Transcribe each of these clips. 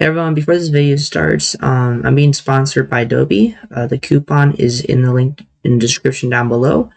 Hey everyone, before this video starts, I'm being sponsored by Adobe. The coupon is in the link in the description down below.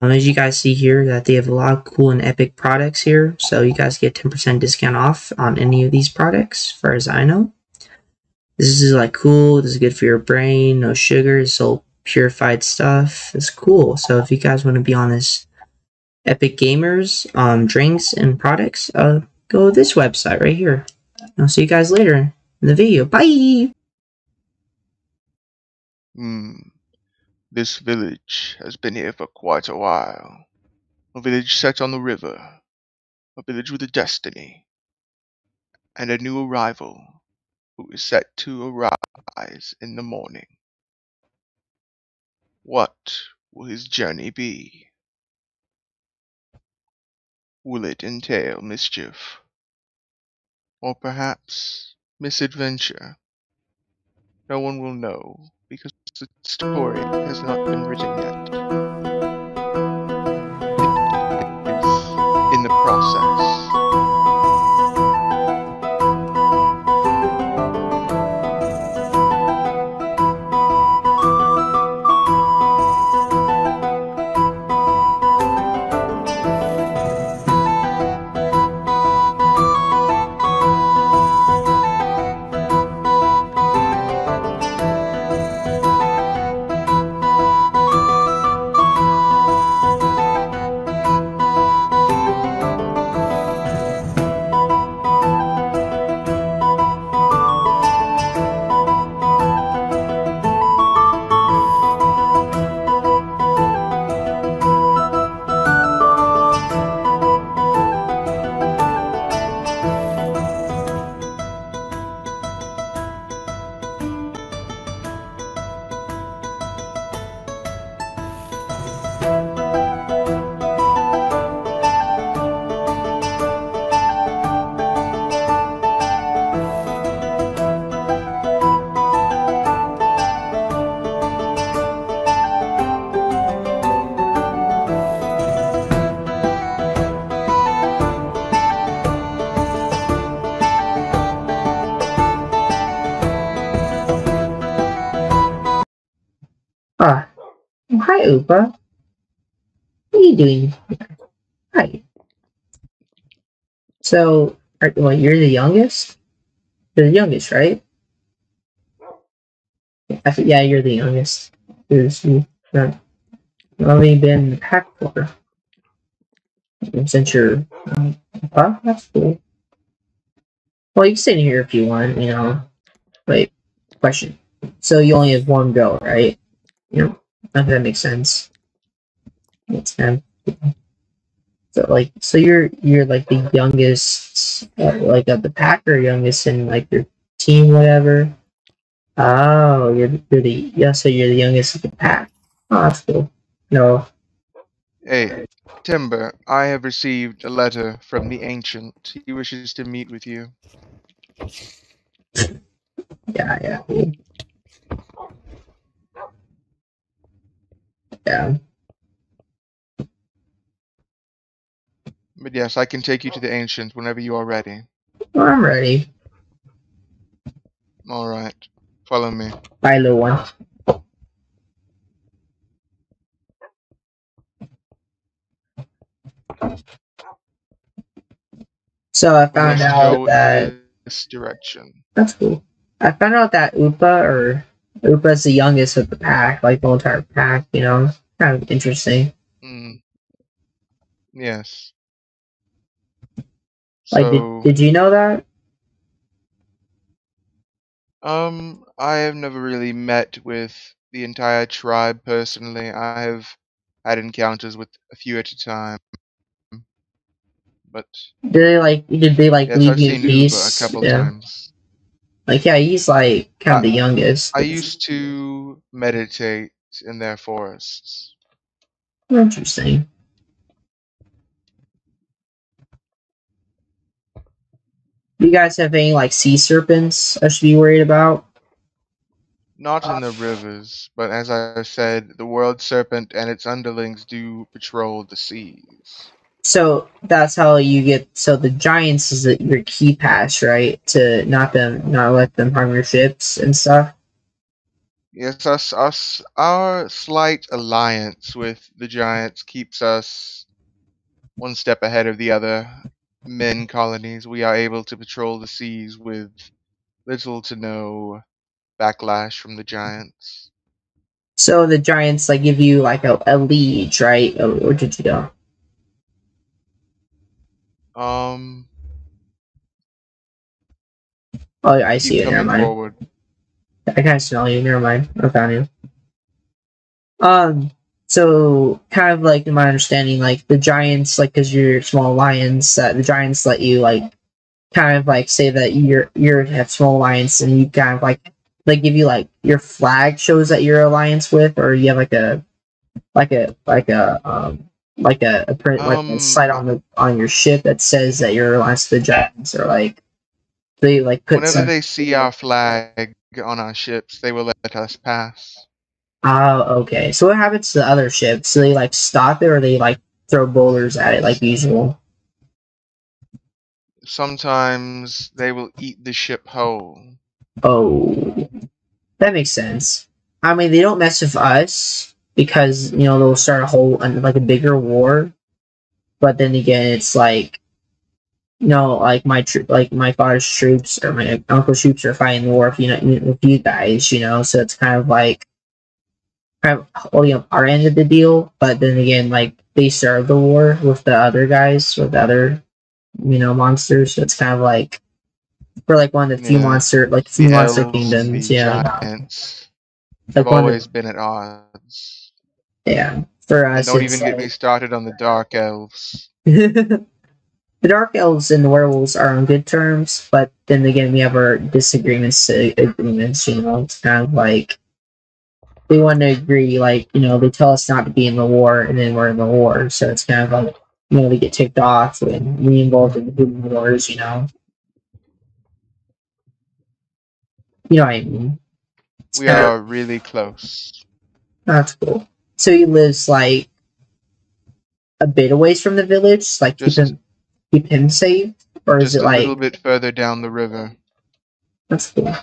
As you guys see here, that they have a lot of cool and epic products here, so you guys get 10% discount off on any of these products, as far as I know. This is like cool, this is good for your brain, no sugar, it's all purified stuff. It's cool. So if you guys want to be on this Epic Gamers drinks and products, go to this website right here. I'll see you guys later in the video. Bye! This village has been here for quite a while. A village set on the river. A village with a destiny. And a new arrival who is set to arise in the morning. What will his journey be? Will it entail mischief? Or perhaps misadventure? No one will know because the story has not been written yet. It is in the process. Hi, Upa. What are you doing? Hi. So, you're the youngest? You're the youngest, right? Yeah, you're the youngest. You've only been in the pack for since you're. That's cool. Well, you can stay here if you want, Wait, question. So you only have one girl, right? I think that makes sense. Makes sense. So you're like the youngest, like of the pack, or youngest in like your team, whatever. Oh, so you're the youngest of the pack. Oh, that's cool. No. Hey, Timber, I have received a letter from the Ancient. He wishes to meet with you. Yeah. Yeah. But yes, I can take you to the Ancient whenever you are ready. Well, I'm ready. Alright, follow me. Bye, little one. So I found out that this direction. That's cool. I found out that Upa's the youngest of the pack, like the entire pack. Kind of interesting. Yes. Like, did you know that? I have never really met with the entire tribe personally. I have had encounters with a few at a time. But did they yes, leave I've you in seen peace? Uba a couple times. Like, yeah, he's like kind of the youngest. I used to meditate in their forests. Interesting. Do you guys have any like sea serpents I should be worried about? Not in the rivers, but as I said, the world serpent and its underlings do patrol the seas. So that's how you get. So the giants is your key pass, right? To not let them harm your ships and stuff. Yes, our slight alliance with the giants keeps us one step ahead of the other men colonies. We are able to patrol the seas with little to no backlash from the giants. So the giants like give you like a liege, right? Or did you go? Um, Oh, I see keep it. Never coming mind. forward. I kind of smell you. Never mind. I found you. Um. So kind of like in my understanding, like the giants, like because you're small lions, that the giants let you like kind of like say that you're have small alliance, and you kind of like they give you like your flag shows that you're alliance with, or you have like a print like a site Um, on your ship that says that you're alliance with the giants, or like they like put whenever some. they see our flag on our ships, they will let us pass. Oh, okay. So what happens to the other ships? Do they like stop it, or they like throw boulders at it like usual? Sometimes they will eat the ship whole. Oh, that makes sense. I mean, they don't mess with us because they'll start a whole like a bigger war. But then again, it's like like like my father's troops or my uncle's troops are fighting the war with you guys. So it's kind of holding up our end of the deal. But then again, like they started the war with the other guys, with the other monsters. So it's kind of like we're like one of the Yeah, few the monster elves and kingdoms. the Yeah, giants have like one of always been at odds. yeah. For And us, don't it's even get me like started on the dark elves. the dark elves and the werewolves are on good terms, but then again, we have our disagreements, agreements. It's kind of like they want to agree, like they tell us not to be in the war, and then we're in the war. So it's kind of like they get ticked off when we involved in the human wars. You know what I mean? It's We kind of are really close. that's cool. So he lives like a bit away from the village, like Just keep him safe, or is just it a little like bit further down the river. that's cool?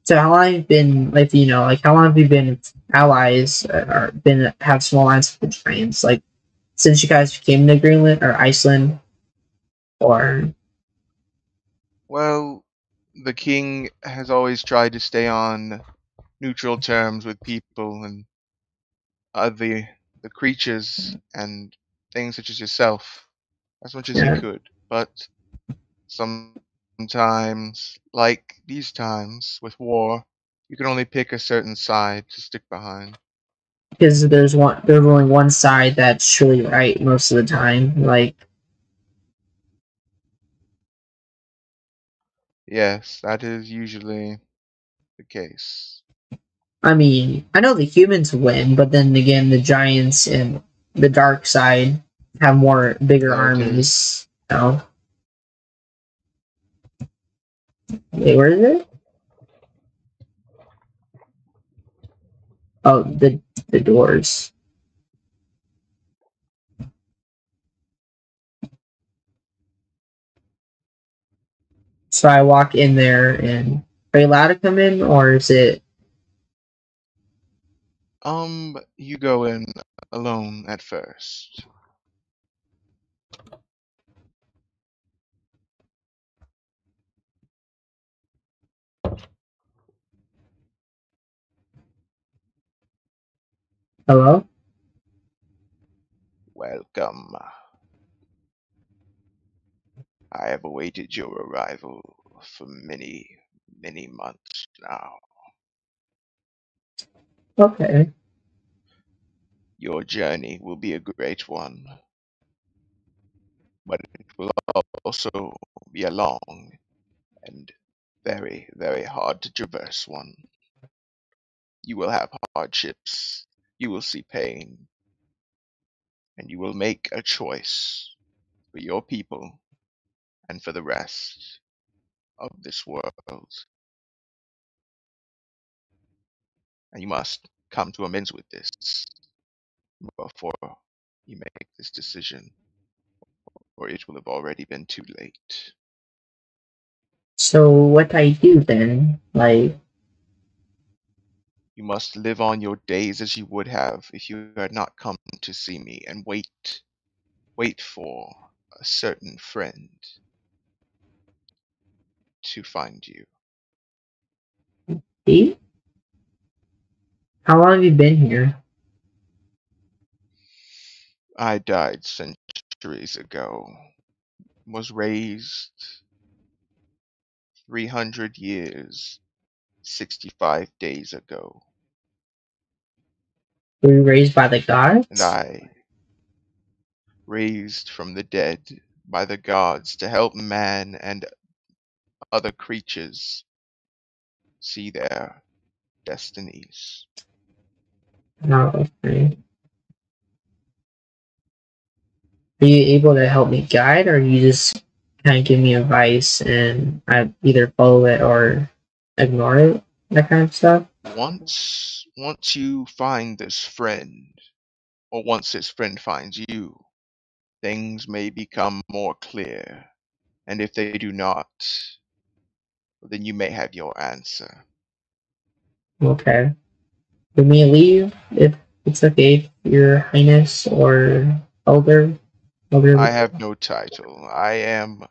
So how long have you been like like how long have you been allies or been have small alliance with the giants? Like since you guys came to Greenland or Iceland or Well, the king has always tried to stay on neutral terms with people and the creatures and things such as yourself as much as he yeah, could. But sometimes, like these times with war, you can only pick a certain side to stick behind. because there's only one side that's truly right most of the time. Like Yes, that is usually the case. I mean, I know the humans win, but then again, the giants and the dark side have more bigger Noted. armies. Wait, where is it? Oh, the doors. So I walk in there, and are you allowed to come in, or is it You go in alone at first. hello? Welcome. I have awaited your arrival for many, many months now. Okay. Your journey will be a great one, but it will also be a long and very, very hard to traverse one. You will have hardships, you will see pain, and you will make a choice for your people and for the rest of this world. And you must come to amends with this before you make this decision, or it will have already been too late. So what I do then? Like, You must live on your days as you would have if you had not come to see me, and wait for a certain friend to find you. see? How long have you been here? I died centuries ago, was raised 300 years, 65 days ago, Were you raised by the and gods? I, raised from the dead by the gods to help man and other creatures see their destinies. Oh, okay. Are you able to help me guide, or you just kind of give me advice and I either follow it or ignore it? That kind of stuff? Once you find this friend, or once this friend finds you, things may become more clear. And if they do not, then you may have your answer. Okay. We may leave if it's okay, Your Highness or Elder. I Elder. have no title. I am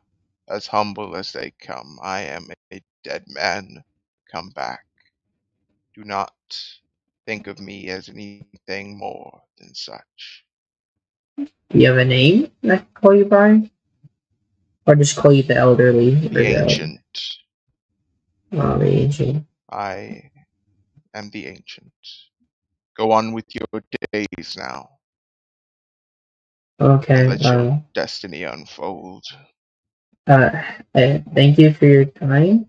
as humble as they come. I am a dead man come back. Do not think of me as anything more than such. Do you have a name I can call you by? Or just call you the elderly or The the ancient. ancient? I am the ancient. Go on with your days now, and Okay. let your destiny unfold. Uh, thank you for your time.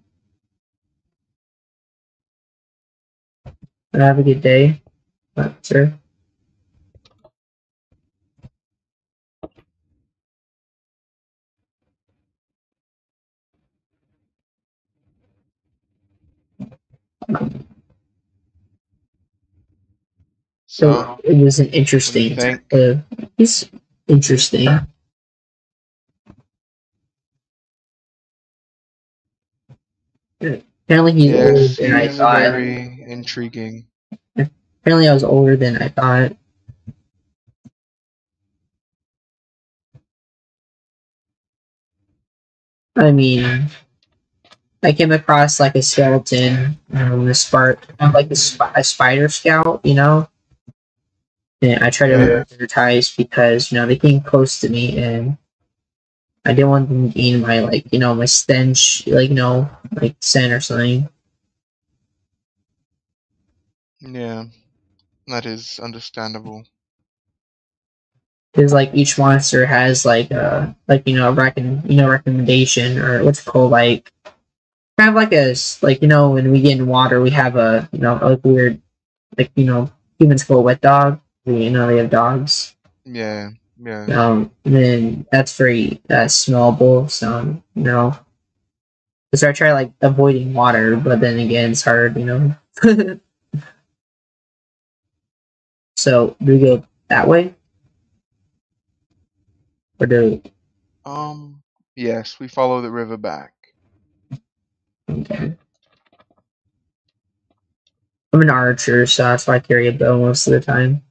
Have a good day, sir. So, So it was an what do you interesting. think? It's interesting. Apparently he's older Yes, than I he's thought. very intriguing. Apparently I was older than I thought. I mean, I came across like a skeleton, like a spider scout, you know. And I tried to Yeah. prioritize because they came close to me, and I didn't want them to gain my my stench, like scent or something. Yeah, that is understandable. Because like each monster has a recommendation, or what's it called, like kind of like when we get in water we have a like weird, like humans call a wet dog. They have dogs. Yeah, yeah. Then that's very smellable. So so I try like avoiding water, but then again it's hard. So do we go that way, or do Yes, we follow the river back. okay. I'm an archer, so that's why I carry a bow most of the time.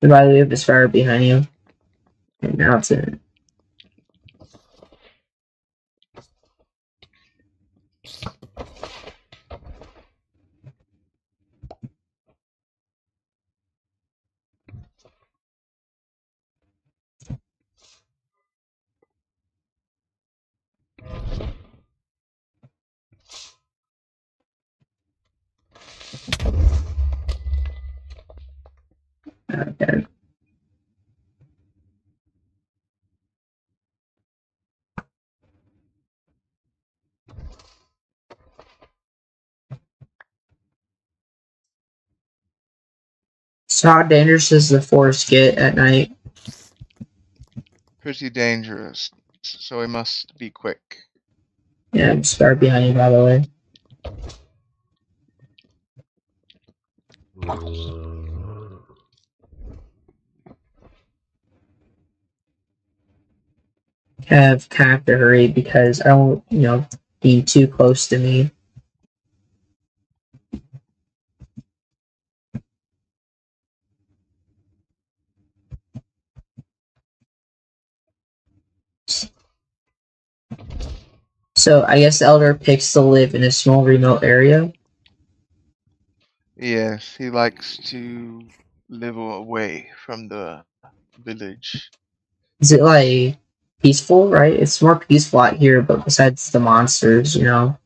And by the way, we have this fire behind you, and now it's in. Okay. So how dangerous does the forest get at night? Pretty dangerous. so we must be quick. Yeah, start behind you, by the way. Have to hurry because I don't, be too close to me. So I guess the elder picks to live in a small remote area. Yes, he likes to live away from the village. Is it like peaceful, right? It's more peaceful out here, but besides the monsters, The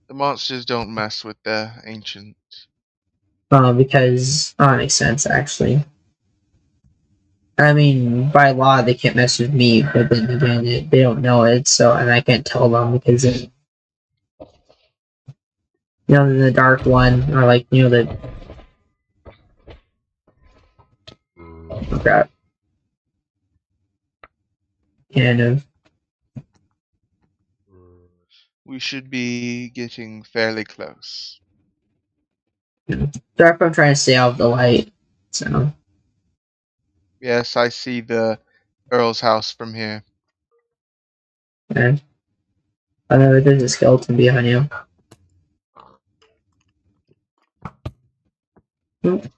monsters don't mess with the ancient. because that makes sense actually. I mean, by law they can't mess with me, but then again, they don't know it, so and I can't tell them because the Dark One or like the oh crap, kind of. We should be getting fairly close. Dark One trying to stay out of the light, so. Yes, I see the Earl's house from here. Okay. I know there's a skeleton behind you. Oop.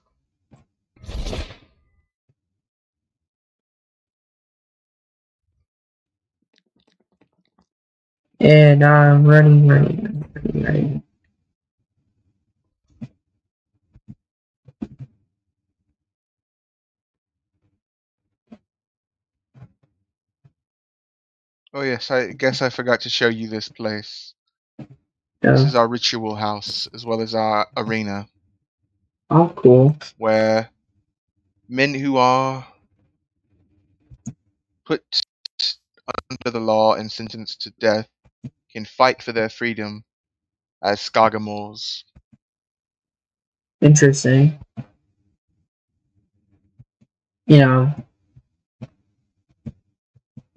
And I'm running. Oh yes, I guess I forgot to show you this place. Yeah. This is our ritual house, as well as our arena. Oh, cool. Where men who are put under the law and sentenced to death can fight for their freedom as Skagamores. Interesting.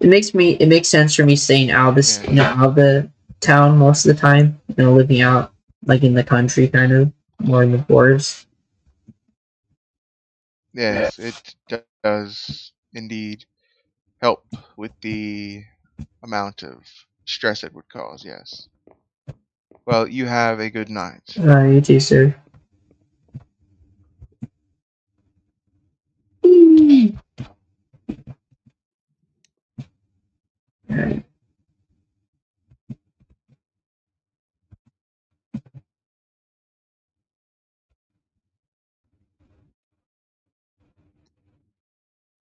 It makes sense for me staying out of this, out of the town most of the time. Living out like in the country, kind of more in the forest. Yes, it does indeed help with the amount of stress it would cause. Yes. Well, you have a good night. You too, sir. Alright.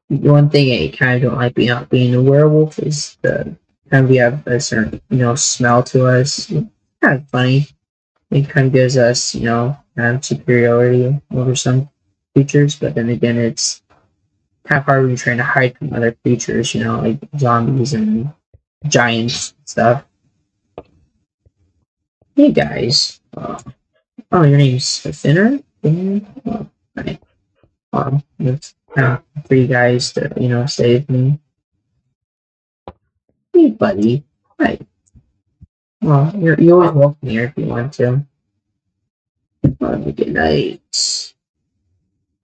One thing I kind of don't like being a werewolf is the kind of we have a certain smell to us. Kind of funny. It kind of gives us kind of superiority over some creatures, but then again, it's kind of hard when you're trying to hide from other creatures. Like zombies and giants and stuff. Hey guys. Oh, your name's Finner? Oh, right. It's for you guys to, save me. Hey, buddy. Hi. Well, you're always welcome here if you want to. Good night.